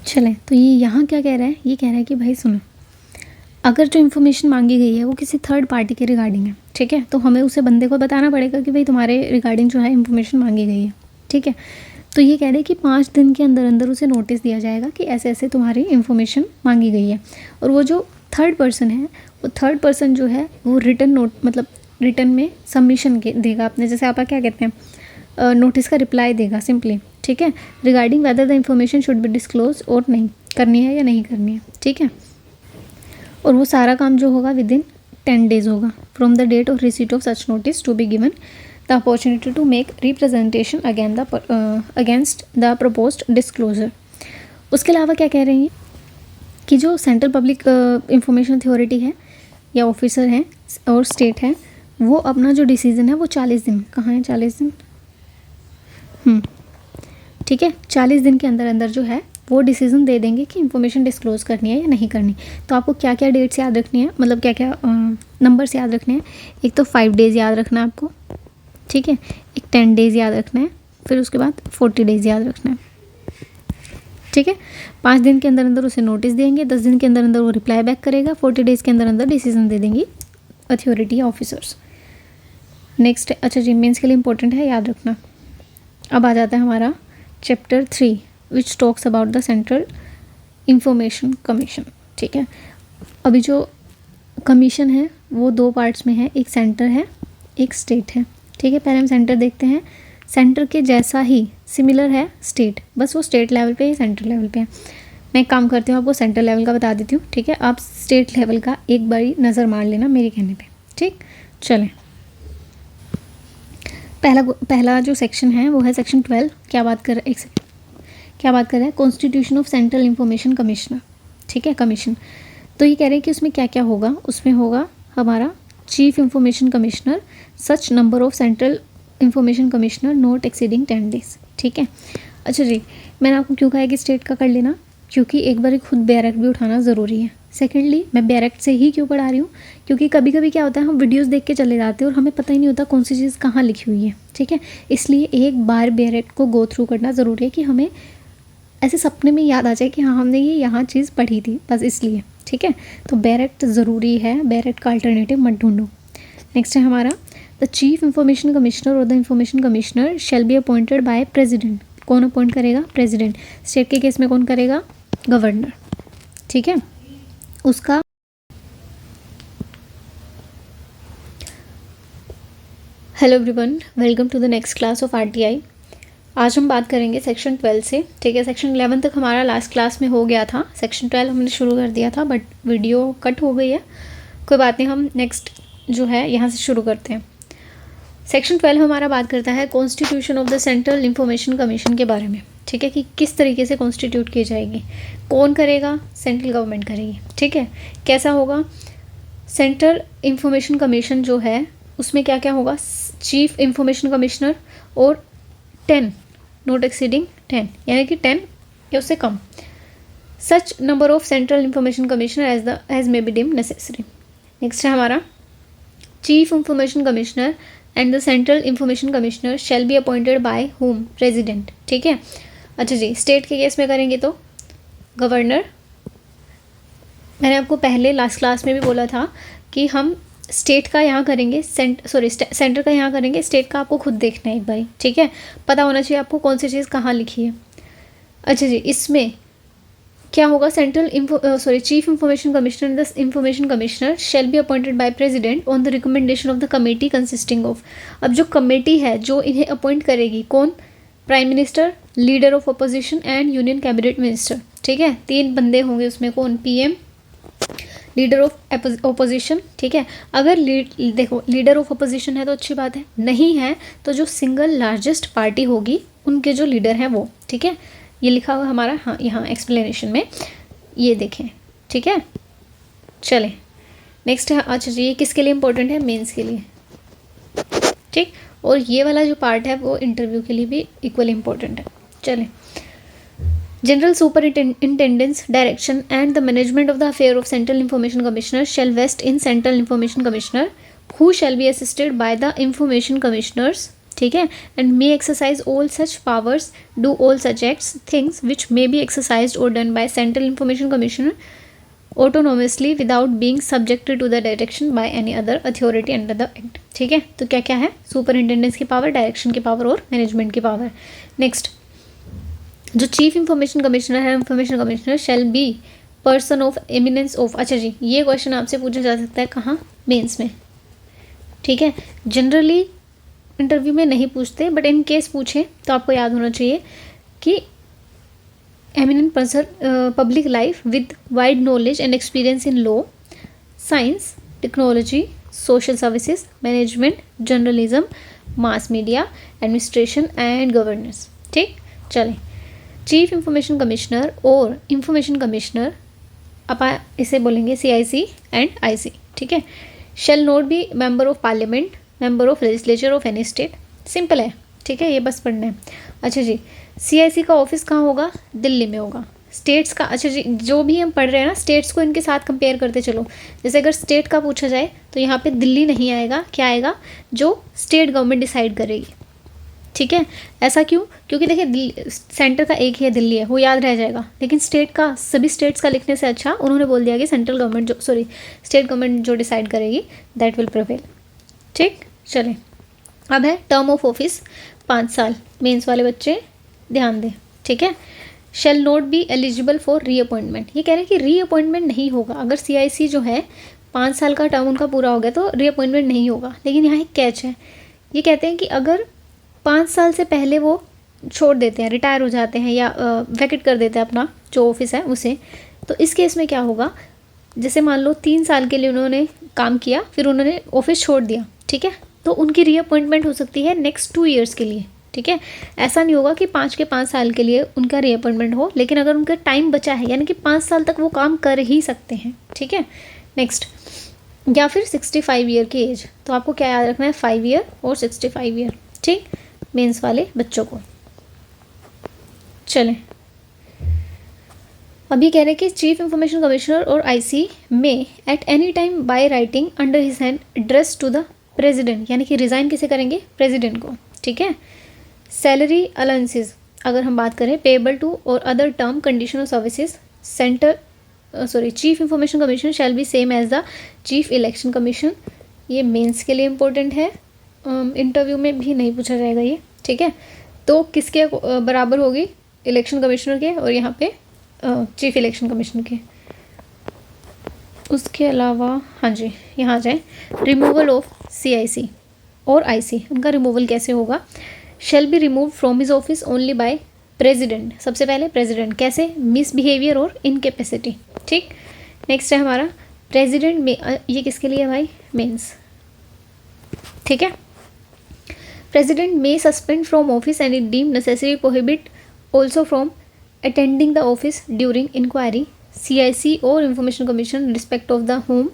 चलें तो ये यहाँ क्या कह रहा है, ये कह रहा है कि भाई सुनो, अगर जो इन्फॉर्मेशन मांगी गई है वो किसी थर्ड पार्टी के रिगार्डिंग है, ठीक है, तो हमें उसे बंदे को बताना पड़ेगा कि भाई तुम्हारे रिगार्डिंग जो है इन्फॉर्मेशन मांगी गई है. ठीक है. तो ये कह रहे हैं कि 5 दिन के अंदर अंदर उसे नोटिस दिया जाएगा कि ऐसे ऐसे तुम्हारी इन्फॉर्मेशन मांगी गई है. और वो जो थर्ड पर्सन है, वो थर्ड पर्सन जो है वो रिटर्न में सबमिशन देगा अपने, जैसे आप क्या कहते हैं, नोटिस का रिप्लाई देगा सिंपली. ठीक है. Regarding whether the information should be disclose और नहीं करनी है या नहीं करनी है. ठीक है. और वो सारा काम जो होगा विद इन 10 days होगा from the date of receipt of such notice to be given the opportunity to make representation against the proposed disclosure. उसके अलावा क्या कह रही हैं कि जो सेंट्रल पब्लिक इंफॉर्मेशन अथॉरिटी है या ऑफिसर हैं और स्टेट है, वो अपना जो डिसीज़न है वो 40 दिन, कहाँ है 40 दिन, ठीक है, 40 दिन के अंदर अंदर जो है वो डिसीज़न दे देंगे कि इन्फॉर्मेशन डिस्क्लोज करनी है या नहीं करनी. तो आपको क्या क्या डेट्स याद रखनी है, मतलब क्या क्या नंबर्स याद रखने हैं. एक तो 5 days याद रखना है आपको, ठीक है, एक 10 days याद रखना है, फिर उसके बाद 40 days याद रखना है. ठीक है. 5 दिन के अंदर अंदर उसे नोटिस देंगे, 10 दिन के अंदर अंदर वो रिप्लाई बैक करेगा, 40 days के अंदर अंदर डिसीजन दे देंगी अथॉरिटी ऑफिसर्स. नेक्स्ट, अच्छा जी मेंस के लिए इंपॉर्टेंट है, याद रखना. अब आ जाता है हमारा chapter 3 which talks about the central information commission. ठीक है. अभी जो कमीशन है वो 2 पार्ट्स में है, एक सेंटर है एक स्टेट है. ठीक है. पहले हम सेंटर देखते हैं. सेंटर के जैसा ही सिमिलर है स्टेट, बस वो स्टेट लेवल पे या सेंटर लेवल पे है. मैं एक काम करती हूँ, आपको सेंटर लेवल का बता देती हूँ. ठीक है. आप स्टेट लेवल का एक बारी नज़र मार लेना मेरे कहने पे. ठीक. चलें. पहला जो सेक्शन है वो है सेक्शन 12. क्या बात कर रहा है, constitution of central information commissioner. ठीक है, कमीशन. तो ये कह रहे हैं कि उसमें क्या क्या होगा. उसमें होगा हमारा chief information commissioner, such number of central information commissioner not exceeding 10 days। ठीक है, अच्छा जी, मैंने आपको क्यों कहा है कि स्टेट का कर लेना, क्योंकि एक बार खुद बैरेक्ट भी उठाना ज़रूरी है। सेकेंडली, मैं बैरेक्ट से ही क्यों पढ़ा रही हूँ, क्योंकि कभी कभी क्या होता है हम वीडियोस देख के चले जाते हैं और हमें पता ही नहीं होता कौन सी चीज़ कहाँ लिखी हुई है। ठीक है, इसलिए एक बार बैरेक्ट को गो थ्रू करना ज़रूरी है कि हमें ऐसे सपने में याद आ जाए कि हाँ हमने ये यहाँ चीज़ पढ़ी थी, बस इसलिए। ठीक है, तो बैरेक्ट ज़रूरी है, बैरेक्ट का अल्टरनेटिव मत ढूंढो। नेक्स्ट है हमारा, द चीफ इंफॉर्मेशन कमिश्नर और the information commissioner shall be appointed by president. कौन अपॉइंट करेगा? प्रेसिडेंट। स्टेट के केस में कौन करेगा? गवर्नर। ठीक है, उसका hello everyone, welcome to the next class of RTI. आज हम बात करेंगे सेक्शन 12 से। ठीक है, सेक्शन 11 तक हमारा लास्ट क्लास में हो गया था, सेक्शन 12 हमने शुरू कर दिया था बट वीडियो कट हो गई है, कोई बात नहीं, हम नेक्स्ट जो है यहाँ से शुरू करते हैं। सेक्शन 12 हमारा बात करता है constitution of the central information commission के बारे में। ठीक है, कि किस तरीके से कॉन्स्टिट्यूट की जाएगी, कौन करेगा? सेंट्रल गवर्नमेंट करेगी। ठीक है, कैसा होगा? सेंट्रल इंफॉर्मेशन कमीशन जो है उसमें क्या क्या होगा? चीफ इंफॉर्मेशन कमिश्नर और 10 नॉट एक्सीडिंग 10, यानी कि 10 या उससे कम, such number of central information commissioner as may be deemed necessary. Next है हमारा, chief information commissioner and the central information commissioner shall be appointed by होम? प्रेसिडेंट। ठीक है, अच्छा जी, स्टेट के केस में करेंगे तो गवर्नर। मैंने आपको पहले लास्ट क्लास में भी बोला था कि हम स्टेट का यहाँ करेंगे, सेंटर का यहाँ करेंगे, स्टेट का आपको खुद देखना है एक बार। ठीक है, पता होना चाहिए आपको कौन सी चीज़ कहाँ लिखी है। अच्छा जी, इसमें क्या होगा? Chief information commissioner the information commissioner shall be appointed by president on the recommendation of the committee consisting of. अब जो कमेटी है जो इन्हें अपॉइंट करेगी, कौन? Prime minister, leader of opposition and union cabinet minister. ठीक है, 3 बंदे होंगे उसमें, कौन? PM, leader of opposition. ठीक है, अगर देखो लीडर ऑफ अपोजिशन है तो अच्छी बात है, नहीं है तो जो सिंगल लार्जेस्ट पार्टी होगी उनके जो लीडर हैं वो। ठीक है, ये लिखा हुआ हमारा, हाँ यहाँ एक्सप्लेनेशन में ये देखें। ठीक है, चलें नेक्स्ट है। अच्छा जी, ये किसके लिए इंपॉर्टेंट है? मेंस के लिए। ठीक, और ये वाला जो पार्ट है वो इंटरव्यू के लिए भी इक्वली इंपॉर्टेंट है। चलें, General Superintendence, Direction and the Management of the Affair of Central Information Commissioner shall vest in Central Information Commissioner, who shall be assisted by the Information Commissioners, ठीक है, and may exercise all such powers, do all such acts, things which may be exercised or done by Central Information Commissioner autonomously without being subjected to the direction by any other authority under the act। ठीक है, तो क्या क्या है? सुपरिंटेंडेंस की power, direction की power और management की पावर। नेक्स्ट, जो चीफ इंफॉर्मेशन कमिश्नर है, information commissioner shall B person of eminence of. अच्छा जी, ये क्वेश्चन आपसे पूछा जा सकता है कहाँ? मेंस में। ठीक है, जनरली इंटरव्यू में नहीं पूछते बट इन केस पूछे तो आपको याद होना चाहिए कि eminent person, public life with wide knowledge and experience in law, science, technology, social services, management, journalism, mass media, administration and governance. ठीक, चलें, चीफ इंफॉर्मेशन कमिश्नर और इंफॉर्मेशन कमिश्नर, अपन इसे बोलेंगे CIC एंड IC। ठीक है, shall not B member of parliament, member of legislature of any state. Simple है। ठीक है, ये बस पढ़ना है। अच्छा जी, CIC का ऑफिस कहाँ होगा? दिल्ली में होगा। स्टेट्स का, अच्छा जी, जो भी हम पढ़ रहे हैं ना स्टेट्स को इनके साथ कंपेयर करते चलो। जैसे अगर स्टेट का पूछा जाए तो यहाँ पे दिल्ली नहीं आएगा, क्या आएगा? जो स्टेट गवर्नमेंट डिसाइड करेगी। ठीक है, ऐसा क्यों? क्योंकि देखिए सेंटर का एक ही है, दिल्ली है, वो याद रह जाएगा, लेकिन स्टेट का, सभी स्टेट्स का लिखने से अच्छा उन्होंने बोल दिया कि सेंट्रल गवर्नमेंट जो स्टेट गवर्नमेंट जो डिसाइड करेगी दैट विल प्रिवेल। ठीक, चलें, अब है टर्म ऑफ ऑफिस 5 साल। मेंस वाले बच्चे ध्यान दें। ठीक है, shall not be eligible for reappointment. ये कह रहे हैं कि रीअपॉइंटमेंट नहीं होगा। अगर CIC जो है 5 साल का टर्म उनका पूरा हो गया तो रीअपॉइंटमेंट नहीं होगा। लेकिन यहाँ एक कैच है, ये कहते हैं कि अगर 5 साल से पहले वो छोड़ देते हैं, रिटायर हो जाते हैं या वैकेट कर देते हैं अपना जो ऑफिस है उसे, तो इस केस में क्या होगा? जैसे मान लो 3 साल के लिए उन्होंने काम किया, फिर उन्होंने ऑफिस छोड़ दिया। ठीक है, तो उनकी रीअपॉइंटमेंट हो सकती है नेक्स्ट 2 ईयर्स के लिए। ठीक है, ऐसा नहीं होगा कि 5 के 5 साल के लिए उनका रीअपॉइंटमेंट हो, लेकिन अगर उनका टाइम बचा है यानी कि 5 साल तक वो काम कर ही सकते हैं। ठीक है, नेक्स्ट, या फिर 65 ईयर की एज। तो आपको क्या याद रखना है? 5 ईयर और 65 ईयर। ठीक, मेंस वाले बच्चों को। चलें, अभी कह रहे हैं कि चीफ इंफॉर्मेशन कमिश्नर और आईसी में at any time by writing under his hand address to the president, यानी कि रिज़ाइन किसे करेंगे, प्रेसिडेंट को। ठीक है, सैलरी अलाउंसेस अगर हम बात करें पेएबल टू और other term condition of services chief information commission shall be same as the chief election commission. ये मेंस के लिए इम्पोर्टेंट है, इंटरव्यू में भी नहीं पूछा जाएगा ये। ठीक है, तो किसके बराबर होगी, इलेक्शन कमिश्नर के और यहाँ पे चीफ इलेक्शन कमीशन के। उसके अलावा हाँ जी, यहाँ आ जाए, रिमूवल ऑफ सीआईसी और आईसी, उनका रिमूवल कैसे होगा, shall be remove from his office only by president. सबसे पहले प्रेसिडेंट, कैसे, मिसबिहेवियर और इनकेपेसिटी। ठीक, नेक्स्ट है हमारा प्रेसिडेंट में, ये किसके लिए है भाई, मेंस। ठीक है, president may suspend from office and it deem necessary prohibit also from attending the office during inquiry, CIC or Information Commission in respect of the whom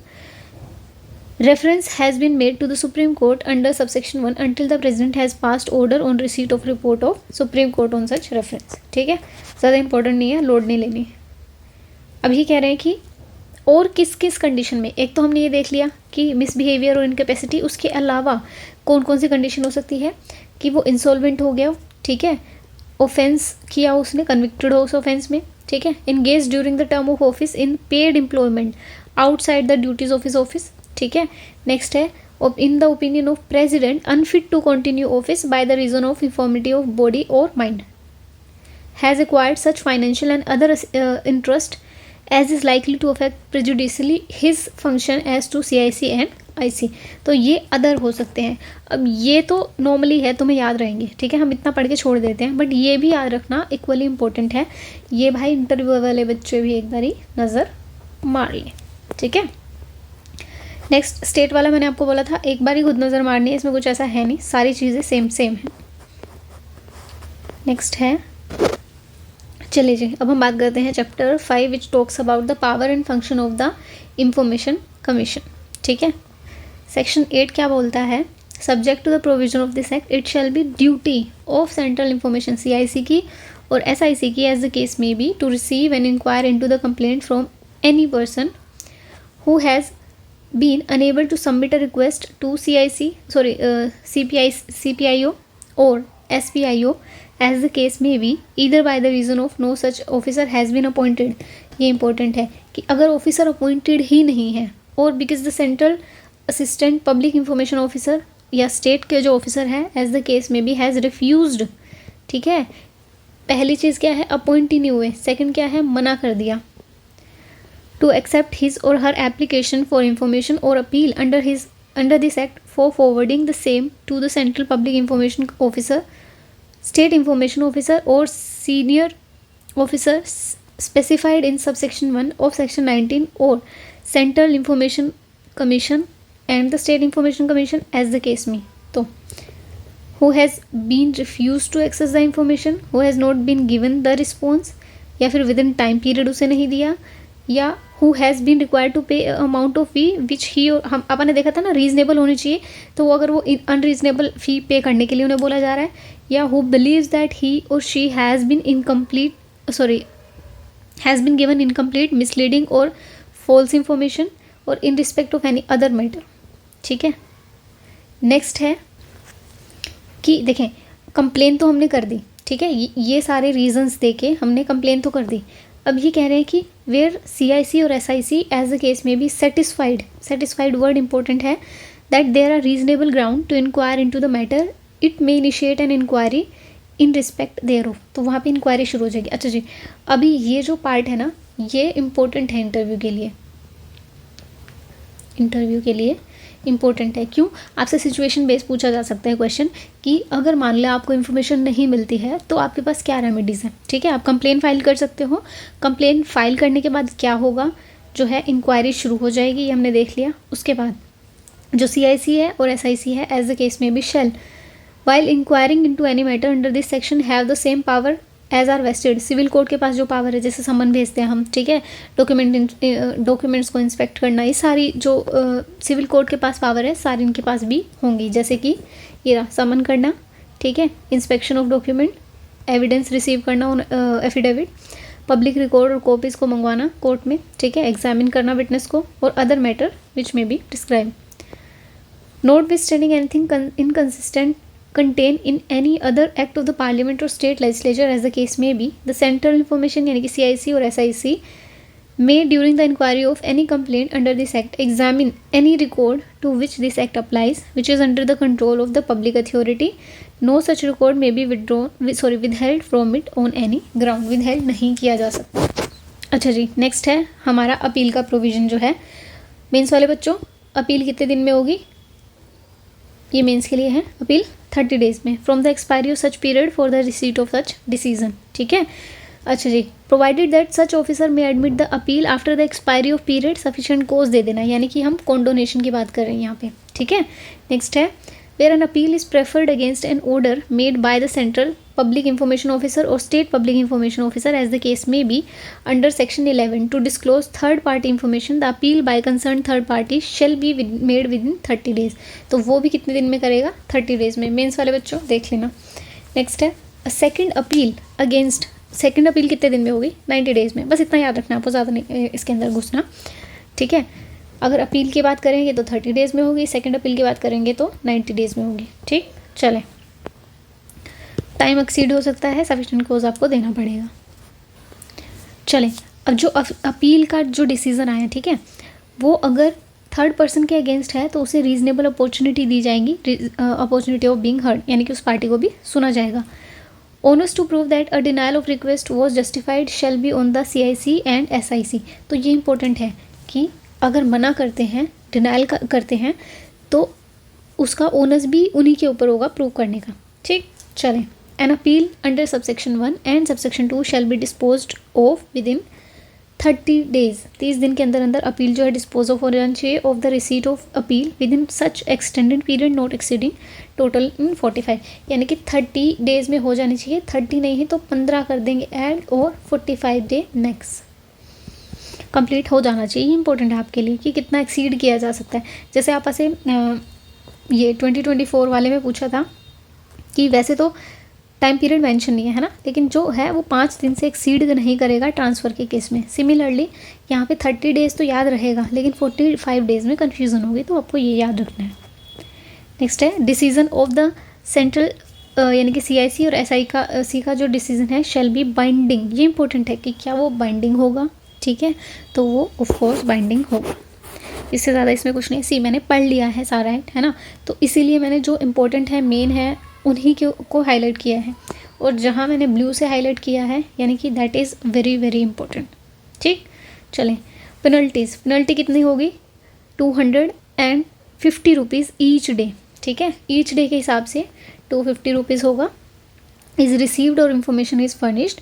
reference has been made to the Supreme Court under subsection 1 until the President has passed order on receipt of report of Supreme Court on such reference। ठीक है, ज़्यादा important नहीं है, load नहीं लेनी। अब ये कह रहे हैं कि और किस किस कंडीशन में, एक तो हमने ये देख लिया कि मिसबिहेवियर और इनकेपेसिटी, उसके अलावा कौन कौन सी कंडीशन हो सकती है कि वो इंसॉल्वेंट हो गया, ठीक है, ऑफेंस किया उसने, कन्विक्टेड हो उस ऑफेंस में। ठीक है, engage during the term of office in paid employment outside the duties of his office. ठीक है, नेक्स्ट है in the opinion of president unfit to continue office by the reason of infirmity of body or mind, has acquired such financial and other interest as is likely to affect prejudicially his function as to CIC and IC। तो ये other हो सकते हैं। अब ये तो normally है, तुम्हें याद रहेंगे। ठीक है, हम इतना पढ़ के छोड़ देते हैं, बट ये भी याद रखना इक्वली इम्पोर्टेंट है। ये भाई इंटरव्यू वाले बच्चे भी एक बारी नज़र मार लें। ठीक है, नेक्स्ट स्टेट वाला मैंने आपको बोला था एक बार ही खुद नज़र मारनी है, इसमें कुछ ऐसा है नहीं, सारी चीज़ें सेम सेम हैं। नेक्स्ट है, चलिए जी, अब हम बात करते हैं chapter 5 which talks about the power and function of the information commission. ठीक है, सेक्शन 8 क्या बोलता है, subject to the provision of this act it shall be duty of central information CIC की और SIC की as the case may be to receive and inquire into the complaint from any person who has been unable to submit a request to CPIO or SPIO as the case may be either by the reason of no such officer has been appointed। ये important है कि अगर officer appointed ही नहीं है और because the central assistant public information officer या state के जो ऑफिसर है एज द केस में भी हैज़ रिफ्यूज्ड। ठीक है, पहली चीज़ क्या है, अपॉइंट ही नहीं हुए, सेकंड क्या है, मना कर दिया to accept his or her application for information or appeal under this act for forwarding the same to the central public information officer, state information officer or senior officer specified in subsection 1 of section 19 or central information commission and the state information commission as the case may। तो who has been refused to access the information, who has not been given the response या फिर within time period उसे नहीं दिया, या who has been required to pay amount of fee which he और हम अपन ने देखा था ना रीजनेबल होनी चाहिए, तो वो अगर वो अनरीजनेबल फ़ी पे करने के लिए उन्हें बोला जा रहा है, या who believes that he or she has been given incomplete, misleading or false information or in respect of any other matter। ठीक है, नेक्स्ट है कि देखें कंप्लेन तो हमने कर दी, ठीक है, ये सारे रीजंस दे के हमने कंप्लेन तो कर दी। अब ये कह रहे हैं कि वेयर CIC और SIC as the case may be satisfied word important है, that there are reasonable ground to inquire into the matter it may initiate an inquiry in respect thereof. तो वहाँ पे इंक्वायरी शुरू हो जाएगी। अच्छा जी, अभी ये जो पार्ट है ना ये इम्पोर्टेंट है इंटरव्यू के लिए इम्पोर्टेंट है। क्यों, आपसे सिचुएशन बेस पूछा जा सकता है क्वेश्चन कि अगर मान लें आपको इन्फॉर्मेशन नहीं मिलती है तो आपके पास क्या रेमेडीज़ हैं। ठीक है, आप कंप्लेन फाइल कर सकते हो, कंप्लेन फाइल करने के बाद क्या होगा, जो है इंक्वायरी शुरू हो जाएगी, ये हमने देख लिया। उसके बाद जो CIC है और SIC है एज द केस में भी shall while inquiring into any matter under this section have the same power as are vested. Civil code के पास जो पावर है, जैसे समन भेजते हैं हम, ठीक है, डॉक्यूमेंट्स को इंस्पेक्ट करना, ये सारी जो सिविल कोड के पास पावर है सारी इनके पास भी होंगी। जैसे कि ये समन करना, ठीक है, inspection of document, evidence receive करना, एफिडेविट, पब्लिक रिकॉर्ड और कॉपीज़ को मंगवाना कोर्ट में, ठीक है, एग्जामिन करना विटनेस को, और अदर मैटर विच में be describe. Notwithstanding anything inconsistent contained in any other act of the parliament or state legislature as the case may be, the central information यानी कि CIC और SIC may during the inquiry of any complaint under this act examine any record to which this act applies which is under the control of the public authority. No such record may be withheld from it on any ground. withheld नहीं किया जा सकता। अच्छा जी, next है हमारा appeal का provision जो है मेंस वाले बच्चों। अपील कितने दिन में होगी? ये मेंस के लिए है अपील 30 डेज़ में from the expiry of such period for the receipt of such decision, ठीक है। अच्छा जी, provided that such officer may admit the appeal after the expiry of period sufficient cause दे देना, यानी कि हम कॉन्डोनेशन की बात कर रहे हैं यहाँ पे, ठीक है। नेक्स्ट है where an appeal is preferred against an order made by the central public information officer or state public information officer as the case may be under section 11 to disclose third party information the appeal by concern third party shall be made within 30 days. तो वो भी कितने दिन में करेगा? 30 days में। Mains वाले बच्चों देख लेना। नेक्स्ट है second appeal against, second appeal कितने दिन में होगी? 90 डेज में। बस इतना याद रखना, आपको ज़्यादा नहीं इसके अंदर घुसना, ठीक है। अगर अपील की बात करेंगे तो 30 डेज में होगी, सेकेंड अपील की बात करेंगे तो 90 डेज में होगी, ठीक। चलें, टाइम एक्सीड हो सकता है, सफिशिएंट कोज आपको देना पड़ेगा। चलें, अब जो अपील का जो डिसीज़न आया, ठीक है, वो अगर थर्ड पर्सन के अगेंस्ट है तो उसे रीजनेबल अपॉर्चुनिटी दी जाएगी, अपॉर्चुनिटी ऑफ बीइंग हर्ड, यानी कि उस पार्टी को भी सुना जाएगा। Onus to prove that a denial of request was justified shall be on the CIC and SIC। तो ये इंपॉर्टेंट है कि अगर मना करते हैं, डिनायल करते हैं, तो उसका ओनर्स भी उन्हीं के ऊपर होगा प्रूव करने का, ठीक। चलें, an appeal under subsection 1 and subsection 2 shall be disposed of with in 30 days. 30 दिन के अंदर अंदर अपील जो है डिस्पोज ऑफ हो जानी चाहिए of the receipt of appeal within such extended period not exceeding total in 45, यानी कि 30 डेज में हो जानी चाहिए। 30 नहीं है तो 15 कर देंगे ऐड, और 45 डे नेक्स्ट कंप्लीट हो जाना चाहिए। ये इंपॉर्टेंट है आपके लिए कि कितना एक्सीड किया जा सकता है। जैसे आप ऐसे ये 2024 वाले में पूछा था कि वैसे तो टाइम पीरियड मेंशन नहीं है ना, लेकिन जो है वो 5 दिन से एक्सीड नहीं करेगा ट्रांसफ़र के केस में। सिमिलरली यहाँ पे 30 डेज़ तो याद रहेगा, लेकिन 45 डेज़ में कन्फ्यूज़न होगी, तो आपको ये याद रखना है। नेक्स्ट है डिसीजन ऑफ द सेंट्रल यानी कि CIC और SIC का जो डिसीजन है शेल बी बाइंडिंग। ये इंपॉर्टेंट है कि क्या वो बाइंडिंग होगा, ठीक है, तो वो ऑफकोर्स बाइंडिंग होगा। इससे ज़्यादा इसमें कुछ नहीं। मैंने पढ़ लिया है सारा है ना, तो इसीलिए मैंने जो इम्पोर्टेंट है, मेन है, उन्हीं को हाईलाइट किया है, और जहाँ मैंने ब्लू से हाईलाइट किया है यानी कि that is very very important, ठीक। चलें, पेनल्टी कितनी होगी? 250 रुपीज़ ईच डे, ठीक है। ईच डे के हिसाब से 250 रुपीज़ होगा। इज़ रिसीव्ड और information is furnished.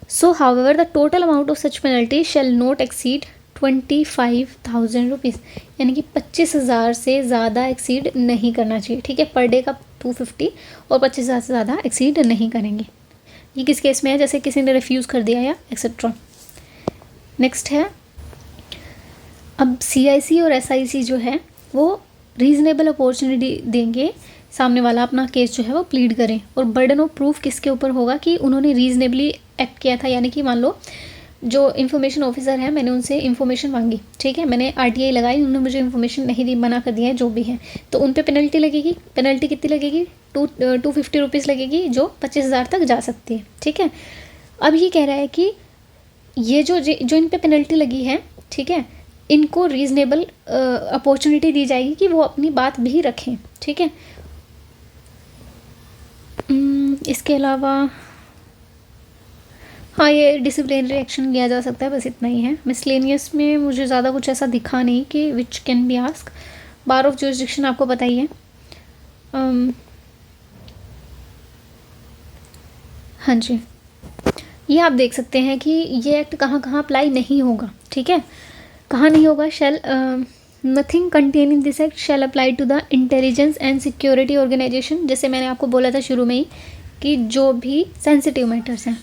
So however the total amount of such penalty shall not exceed 25,000 rupees, यानी कि 25,000 से ज़्यादा एक्सीड नहीं करना चाहिए, ठीक है। पर डे का 250 और 25,000 से ज़्यादा एक्सीड नहीं करेंगे। ये किस केस में है? जैसे किसी ने रिफ्यूज़ कर दिया या एक्सेट्रा। नेक्स्ट है, अब CIC और SIC जो है वो रीज़नेबल अपॉर्चुनिटी देंगे, सामने वाला अपना केस जो है वो प्लीड करें, और बर्डन ऑफ प्रूफ किसके ऊपर होगा कि उन्होंने रीज़नेबली एक्ट किया था। यानी कि मान लो जो इन्फॉर्मेशन ऑफिसर है, मैंने उनसे इन्फॉर्मेशन मांगी, ठीक है, मैंने RTI लगाई, उन्होंने मुझे इन्फॉर्मेशन नहीं दी, मना कर दिया है, जो भी है, तो उन पे पेनल्टी लगेगी। पेनल्टी कितनी लगेगी? 250 रुपीज़ लगेगी, जो 25,000 तक जा सकती है, ठीक है। अब ये कह रहा है कि ये जो इन पे पेनल्टी लगी है, ठीक है, इनको रीज़नेबल अपॉर्चुनिटी दी जाएगी कि वो अपनी बात भी रखें, ठीक है। इसके अलावा हाँ, ये डिसिप्लिनरी एक्शन लिया जा सकता है, बस इतना ही है। मिसलेनियस में मुझे ज़्यादा कुछ ऐसा दिखा नहीं कि which can be ask. Bar of jurisdiction आपको पता ही है। हाँ जी, ये आप देख सकते हैं कि ये एक्ट कहाँ कहाँ अप्लाई नहीं होगा, ठीक है। कहाँ नहीं होगा? Shall nothing contained in this act shall apply to the intelligence and security organisation. जैसे मैंने आपको बोला था शुरू में ही कि जो भी सेंसिटिव मैटर्स हैं,